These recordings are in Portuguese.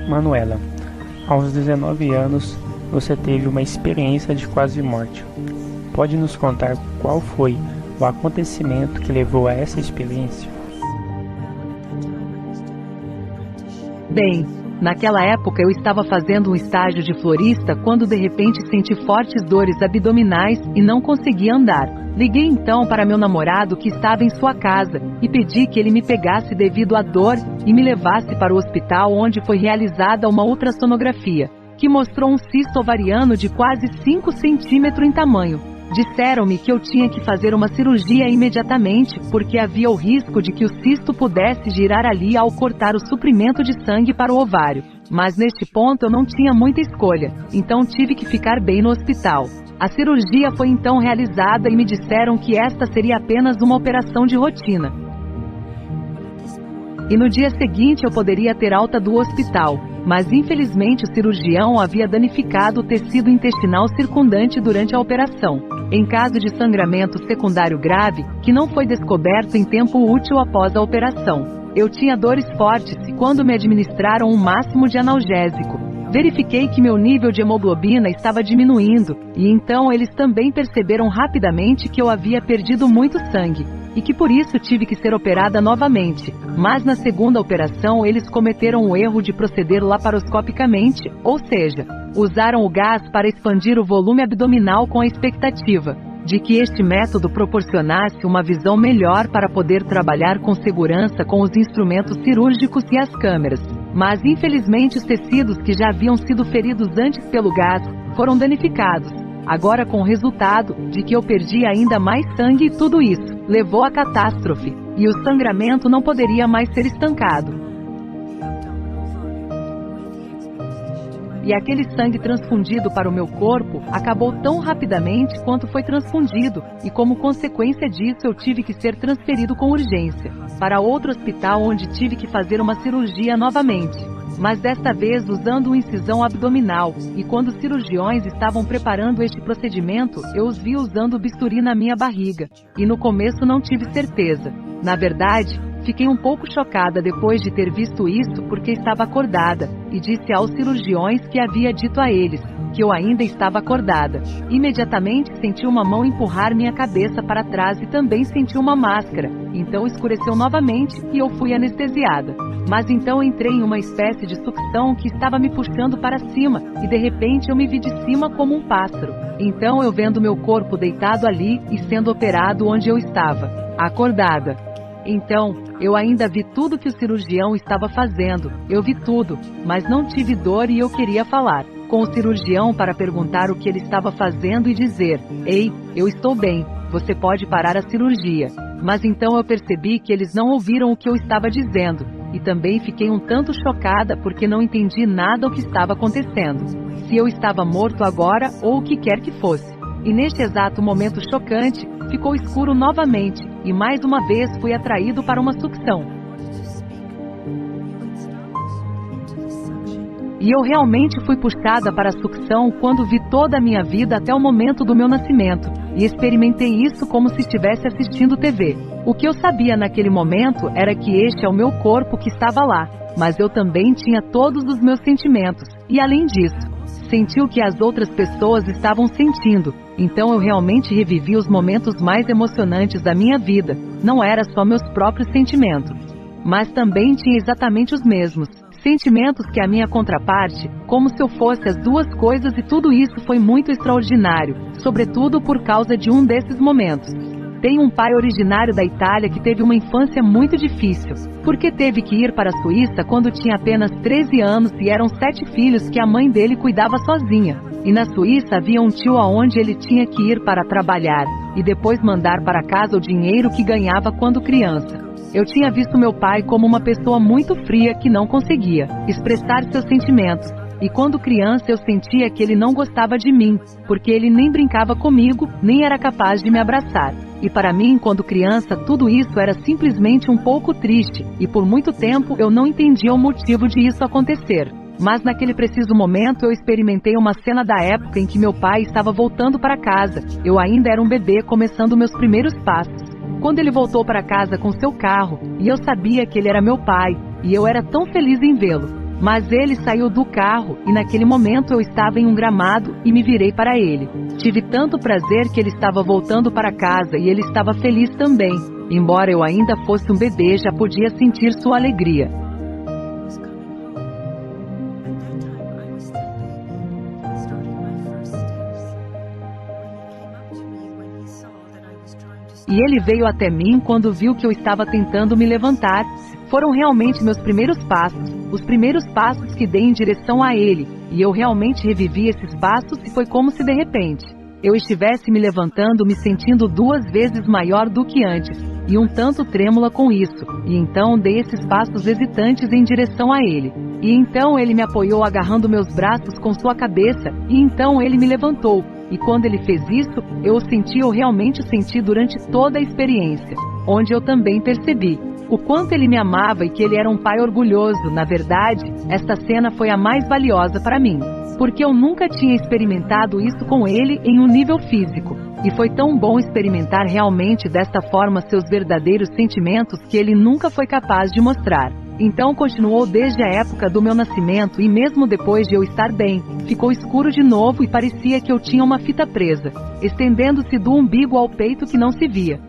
Manuela, aos 19 anos, você teve uma experiência de quase morte. Pode nos contar qual foi o acontecimento que levou a essa experiência? Bem, naquela época eu estava fazendo um estágio de florista quando de repente senti fortes dores abdominais e não conseguia andar. Liguei então para meu namorado que estava em sua casa e pedi que ele me pegasse devido à dor e me levasse para o hospital onde foi realizada uma ultrassonografia, que mostrou um cisto ovariano de quase 5 centímetros em tamanho. Disseram-me que eu tinha que fazer uma cirurgia imediatamente porque havia o risco de que o cisto pudesse girar ali ao cortar o suprimento de sangue para o ovário. Mas neste ponto eu não tinha muita escolha, então tive que ficar bem no hospital. A cirurgia foi então realizada e me disseram que esta seria apenas uma operação de rotina. E no dia seguinte eu poderia ter alta do hospital, mas infelizmente o cirurgião havia danificado o tecido intestinal circundante durante a operação, em caso de sangramento secundário grave, que não foi descoberto em tempo útil após a operação. Eu tinha dores fortes e quando me administraram um máximo de analgésico, verifiquei que meu nível de hemoglobina estava diminuindo, e então eles também perceberam rapidamente que eu havia perdido muito sangue, e que por isso tive que ser operada novamente. Mas na segunda operação eles cometeram o erro de proceder laparoscopicamente, ou seja, usaram o gás para expandir o volume abdominal com a expectativa de que este método proporcionasse uma visão melhor para poder trabalhar com segurança com os instrumentos cirúrgicos e as câmeras. Mas infelizmente os tecidos que já haviam sido feridos antes pelo gás foram danificados, agora com o resultado de que eu perdi ainda mais sangue e tudo isso levou à catástrofe, e o sangramento não poderia mais ser estancado. E aquele sangue transfundido para o meu corpo acabou tão rapidamente quanto foi transfundido, e como consequência disso eu tive que ser transferido com urgência para outro hospital onde tive que fazer uma cirurgia novamente, mas desta vez usando uma incisão abdominal, e quando os cirurgiões estavam preparando este procedimento, eu os vi usando o bisturi na minha barriga, e no começo não tive certeza. Na verdade, fiquei um pouco chocada depois de ter visto isso porque estava acordada, e disse aos cirurgiões que havia dito a eles que eu ainda estava acordada. Imediatamente senti uma mão empurrar minha cabeça para trás e também senti uma máscara, então escureceu novamente e eu fui anestesiada. Mas então entrei em uma espécie de sucção que estava me puxando para cima, e de repente eu me vi de cima como um pássaro. Então eu vendo meu corpo deitado ali e sendo operado onde eu estava, acordada. Então, eu ainda vi tudo que o cirurgião estava fazendo, eu vi tudo, mas não tive dor e eu queria falar com o cirurgião para perguntar o que ele estava fazendo e dizer: "Ei, eu estou bem, você pode parar a cirurgia." Mas então eu percebi que eles não ouviram o que eu estava dizendo, e também fiquei um tanto chocada porque não entendi nada o que estava acontecendo, se eu estava morto agora ou o que quer que fosse. E neste exato momento chocante, ficou escuro novamente, e mais uma vez fui atraído para uma sucção. E eu realmente fui puxada para a sucção quando vi toda a minha vida até o momento do meu nascimento, e experimentei isso como se estivesse assistindo TV. O que eu sabia naquele momento era que este é o meu corpo que estava lá, mas eu também tinha todos os meus sentimentos, e além disso, senti o que as outras pessoas estavam sentindo. Então eu realmente revivi os momentos mais emocionantes da minha vida. Não era só meus próprios sentimentos, mas também tinha exatamente os mesmos sentimentos que a minha contraparte, como se eu fosse as duas coisas, e tudo isso foi muito extraordinário, sobretudo por causa de um desses momentos. Tenho um pai originário da Itália que teve uma infância muito difícil, porque teve que ir para a Suíça quando tinha apenas 13 anos e eram 7 filhos que a mãe dele cuidava sozinha. E na Suíça havia um tio aonde ele tinha que ir para trabalhar, e depois mandar para casa o dinheiro que ganhava quando criança. Eu tinha visto meu pai como uma pessoa muito fria que não conseguia expressar seus sentimentos, e quando criança eu sentia que ele não gostava de mim, porque ele nem brincava comigo, nem era capaz de me abraçar. E para mim, quando criança, tudo isso era simplesmente um pouco triste, e por muito tempo eu não entendia o motivo de isso acontecer. Mas naquele preciso momento eu experimentei uma cena da época em que meu pai estava voltando para casa. Eu ainda era um bebê começando meus primeiros passos, quando ele voltou para casa com seu carro, e eu sabia que ele era meu pai, e eu era tão feliz em vê-lo. Mas ele saiu do carro e naquele momento eu estava em um gramado e me virei para ele. Tive tanto prazer que ele estava voltando para casa e ele estava feliz também. Embora eu ainda fosse um bebê, já podia sentir sua alegria. E ele veio até mim quando viu que eu estava tentando me levantar. Foram realmente meus primeiros passos, os primeiros passos que dei em direção a ele, e eu realmente revivi esses passos e foi como se de repente eu estivesse me levantando, me sentindo 2 vezes maior do que antes, e um tanto trêmula com isso, e então dei esses passos hesitantes em direção a ele. E então ele me apoiou agarrando meus braços com sua cabeça, e então ele me levantou. E quando ele fez isso, eu realmente senti durante toda a experiência, onde eu também percebi o quanto ele me amava e que ele era um pai orgulhoso. Na verdade, esta cena foi a mais valiosa para mim, porque eu nunca tinha experimentado isso com ele em um nível físico. E foi tão bom experimentar realmente desta forma seus verdadeiros sentimentos que ele nunca foi capaz de mostrar. Então continuou desde a época do meu nascimento e mesmo depois de eu estar bem, ficou escuro de novo e parecia que eu tinha uma fita presa, estendendo-se do umbigo ao peito que não se via.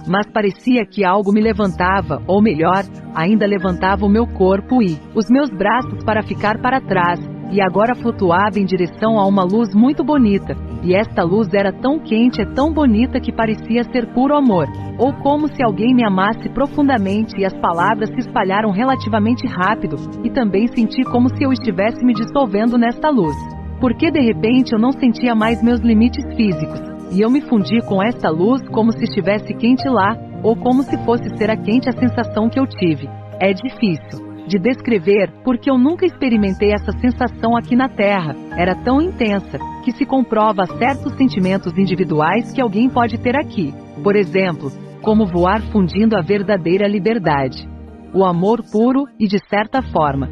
Mas parecia que algo me levantava, ou melhor, ainda levantava o meu corpo e os meus braços para ficar para trás, e agora flutuava em direção a uma luz muito bonita, e esta luz era tão quente e tão bonita que parecia ser puro amor, ou como se alguém me amasse profundamente, e as palavras se espalharam relativamente rápido, e também senti como se eu estivesse me dissolvendo nesta luz, porque de repente eu não sentia mais meus limites físicos, e eu me fundi com esta luz como se estivesse quente lá, ou como se fosse ser a quente a sensação que eu tive. É difícil de descrever, porque eu nunca experimentei essa sensação aqui na Terra. Era tão intensa, que se comprova certos sentimentos individuais que alguém pode ter aqui. Por exemplo, como voar fundindo a verdadeira liberdade. O amor puro e de certa forma.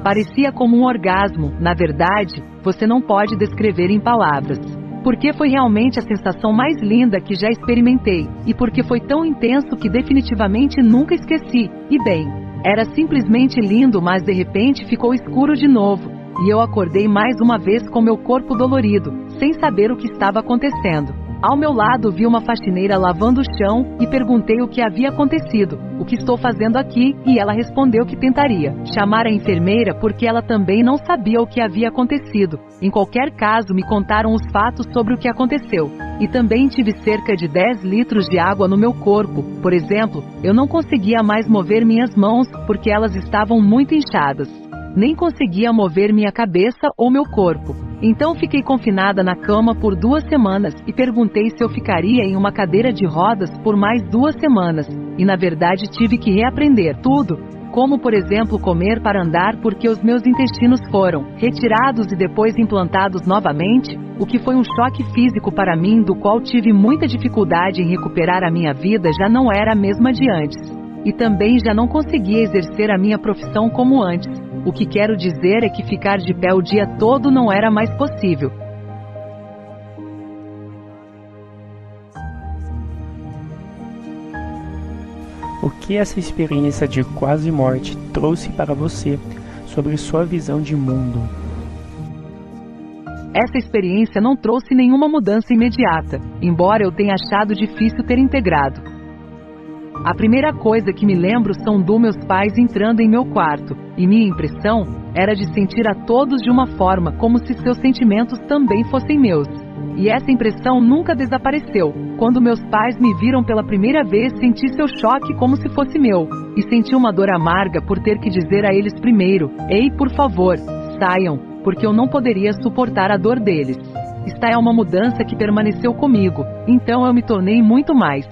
Parecia como um orgasmo, na verdade, você não pode descrever em palavras. Porque foi realmente a sensação mais linda que já experimentei, e porque foi tão intenso que definitivamente nunca esqueci, e bem, era simplesmente lindo, mas de repente ficou escuro de novo, e eu acordei mais uma vez com meu corpo dolorido, sem saber o que estava acontecendo. Ao meu lado vi uma faxineira lavando o chão e perguntei o que havia acontecido, o que estou fazendo aqui, e ela respondeu que tentaria chamar a enfermeira porque ela também não sabia o que havia acontecido. Em qualquer caso, me contaram os fatos sobre o que aconteceu. E também tive cerca de 10 litros de água no meu corpo. Por exemplo, eu não conseguia mais mover minhas mãos porque elas estavam muito inchadas. Nem conseguia mover minha cabeça ou meu corpo. Então fiquei confinada na cama por 2 semanas e perguntei se eu ficaria em uma cadeira de rodas por mais 2 semanas. E na verdade tive que reaprender tudo, como por exemplo comer para andar porque os meus intestinos foram retirados e depois implantados novamente, o que foi um choque físico para mim do qual tive muita dificuldade em recuperar. A minha vida já não era a mesma de antes. E também já não conseguia exercer a minha profissão como antes. O que quero dizer é que ficar de pé o dia todo não era mais possível. O que essa experiência de quase morte trouxe para você sobre sua visão de mundo? Essa experiência não trouxe nenhuma mudança imediata, embora eu tenha achado difícil ter integrado. A primeira coisa que me lembro são dos meus pais entrando em meu quarto, e minha impressão era de sentir a todos de uma forma como se seus sentimentos também fossem meus. E essa impressão nunca desapareceu. Quando meus pais me viram pela primeira vez, senti seu choque como se fosse meu, e senti uma dor amarga por ter que dizer a eles primeiro: "Ei, por favor, saiam", porque eu não poderia suportar a dor deles. Esta é uma mudança que permaneceu comigo, então eu me tornei muito mais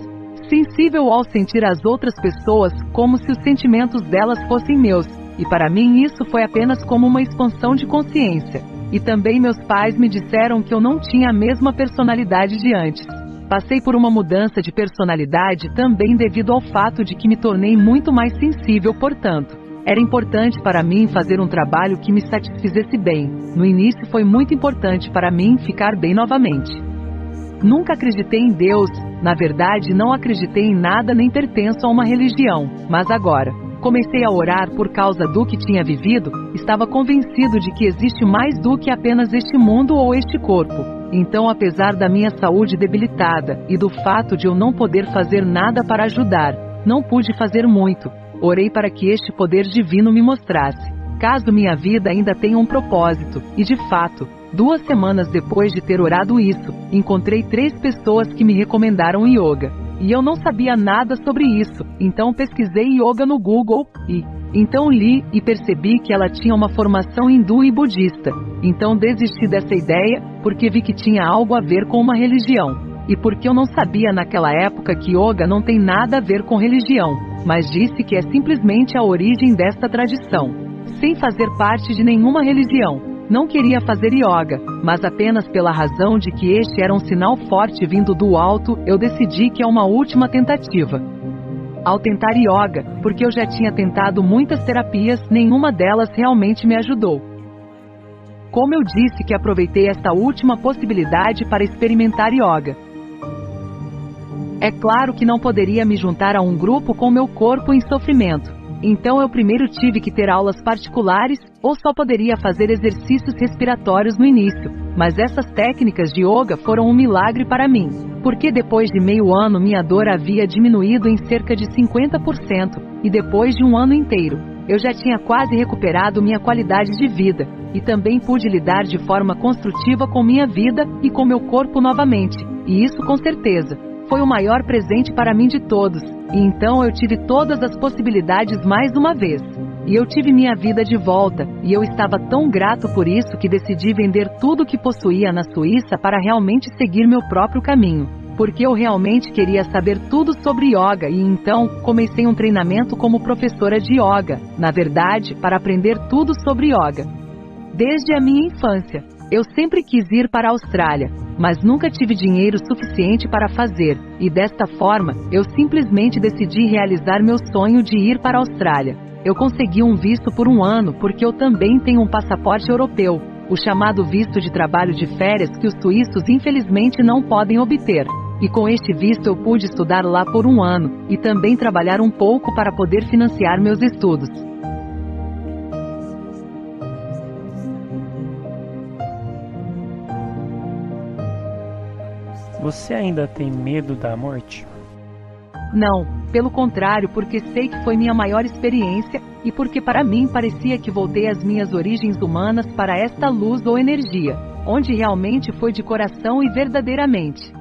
sensível ao sentir as outras pessoas como se os sentimentos delas fossem meus, e para mim isso foi apenas como uma expansão de consciência. E também meus pais me disseram que eu não tinha a mesma personalidade de antes. Passei por uma mudança de personalidade também devido ao fato de que me tornei muito mais sensível, portanto, era importante para mim fazer um trabalho que me satisfizesse bem. No início foi muito importante para mim ficar bem novamente. Nunca acreditei em Deus, na verdade não acreditei em nada nem pertenço a uma religião, mas agora Comecei a orar por causa do que tinha vivido, estava convencido de que existe mais do que apenas este mundo ou este corpo. Então, apesar da minha saúde debilitada e do fato de eu não poder fazer nada para ajudar, não pude fazer muito. Orei para que este poder divino me mostrasse, caso minha vida ainda tenha um propósito, e de fato, 2 semanas depois de ter orado isso, encontrei 3 pessoas que me recomendaram yoga. E eu não sabia nada sobre isso, então pesquisei yoga no Google e então li e percebi que ela tinha uma formação hindu e budista. Então desisti dessa ideia porque vi que tinha algo a ver com uma religião. E porque eu não sabia naquela época que yoga não tem nada a ver com religião, mas disse que é simplesmente a origem desta tradição. Sem fazer parte de nenhuma religião. Não queria fazer yoga, mas apenas pela razão de que este era um sinal forte vindo do alto, eu decidi que é uma última tentativa. Ao tentar yoga, porque eu já tinha tentado muitas terapias, nenhuma delas realmente me ajudou. Como eu disse que aproveitei esta última possibilidade para experimentar yoga. É claro que não poderia me juntar a um grupo com meu corpo em sofrimento. Então eu primeiro tive que ter aulas particulares, ou só poderia fazer exercícios respiratórios no início. Mas essas técnicas de yoga foram um milagre para mim, porque depois de meio ano minha dor havia diminuído em cerca de 50%, e depois de um ano inteiro, eu já tinha quase recuperado minha qualidade de vida, e também pude lidar de forma construtiva com minha vida e com meu corpo novamente, e isso com certeza foi o maior presente para mim de todos. E então eu tive todas as possibilidades mais uma vez. E eu tive minha vida de volta, e eu estava tão grato por isso que decidi vender tudo o que possuía na Suíça para realmente seguir meu próprio caminho. Porque eu realmente queria saber tudo sobre yoga e então comecei um treinamento como professora de yoga, na verdade, para aprender tudo sobre yoga. Desde a minha infância, eu sempre quis ir para a Austrália, mas nunca tive dinheiro suficiente para fazer, e desta forma, eu simplesmente decidi realizar meu sonho de ir para a Austrália. Eu consegui um visto por 1 ano porque eu também tenho um passaporte europeu, o chamado visto de trabalho de férias que os suíços infelizmente não podem obter. E com este visto eu pude estudar lá por 1 ano, e também trabalhar um pouco para poder financiar meus estudos. Você ainda tem medo da morte? Não, pelo contrário, porque sei que foi minha maior experiência e porque para mim parecia que voltei às minhas origens humanas para esta luz ou energia, onde realmente foi de coração e verdadeiramente.